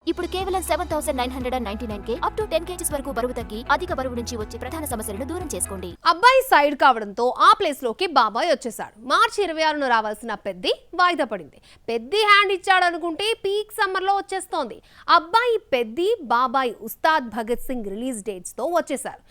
ఇప్పుడు కేవలం 7999K up to 10 kgs వరకు బరువు తగ్గి అధిక బరువు నుంచి వచ్చే ప్రధాన సమస్యలను దూరం చేసుకోండి. అబ్బాయి సైడ్ కావడంతో ఆ ప్లేస్ లోకి బాబాయ్ వచ్చేసాడు. మార్చి 26న రావాల్సిన పెద్ది వాయిదా పడింది. పెద్ది హ్యాండ్ ఇచ్చాడు అనుకుంటే పీక్ సమ్మర్ లో వచ్చేస్తోంది. అబ్బాయి పెద్ది బాబాయ్ ఉస్తాద్ భగత్ సింగ్ రిలీజ్ డేట్స్ తో వచ్చేసారు.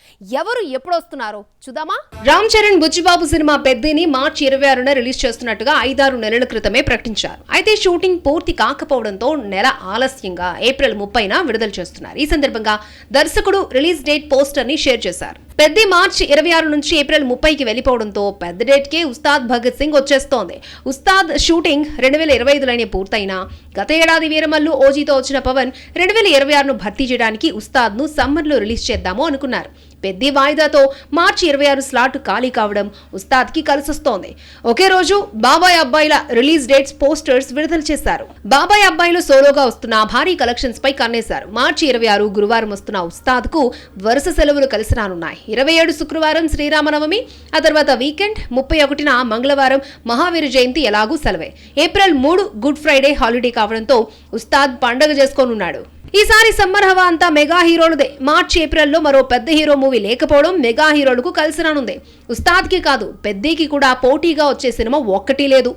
ఎవరు ఎప్పుడు వస్తున్నారో చూద్దామా? రామ్ చరణ్ బుచ్చిబాబు సినిమా పెద్దిని మార్చి 26న రిలీజ్ చేస్తున్నట్టుగా 5-6 నెలల క్రితమే ప్రకటించారు. అయితే షూటింగ్ పూర్తి కాకపోవడంతో నెల ఆలస్యంగా ఏప్రిల్ 30న విడుదల చేస్తున్నారు. ఈ సందర్భంగా దర్శకుడు రిలీజ్ డేట్ పోస్టర్ ని షేర్ చేశారు. పెద్ది మార్చి 26 నుంచి ఏప్రిల్ 30కి వెళ్లిపోవడంతో పెద్ద డేట్ కే ఉస్తాద్ భగత్ సింగ్ వచ్చేస్తోంది. ఉస్తాద్ షూటింగ్ 2025లోనే పూర్తయినా గత ఏడాది వీరమల్లు ఓజీతో వచ్చిన పవన్ 2026ను భర్తీ చేయడానికి ఉస్తాద్ ను సమ్మర్ లో రిలీజ్ చేద్దాము అనుకున్నారు. పెద్ది వాయిదాతో మార్చి 26 స్లాట్ ఖాళీ కావడం ఉస్తాద్ కి కలిసొస్తోంది. ఒకే రోజు బాబాయ్ అబ్బాయిల రిలీజ్ డేట్స్ పోస్టర్స్ విడుదల చేశారు. బాబాయ్ అబ్బాయిలు సోలోగా వస్తున్న భారీ కలెక్షన్స్ పై కన్నేశారు. మార్చి 26 గురువారం వస్తున్న ఉస్తాద్ కు వరుస సెలవులు కలిసి రానున్నాయి. 27 శుక్రవారం శ్రీరామనవమి, ఆ తర్వాత వీకెండ్, 31న మంగళవారం మహావీర జయంతి ఎలాగూ సెలవే. ఏప్రిల్ 3 గుడ్ ఫ్రైడే హాలిడే కావడంతో ఉస్తాద్ పండగ చేసుకోనున్నాడు. ఈసారి సమ్మర్ హవా అంతా మెగా హీరోలదే. మార్చి ఏప్రిల్లో మరో పెద్ద హీరో మూవీ లేకపోవడం మెగా హీరోలకు కలిసి రానుంది. ఉస్తాద్ కి కాదు పెద్దికి కూడా పోటీగా వచ్చే సినిమా ఒక్కటి లేదు.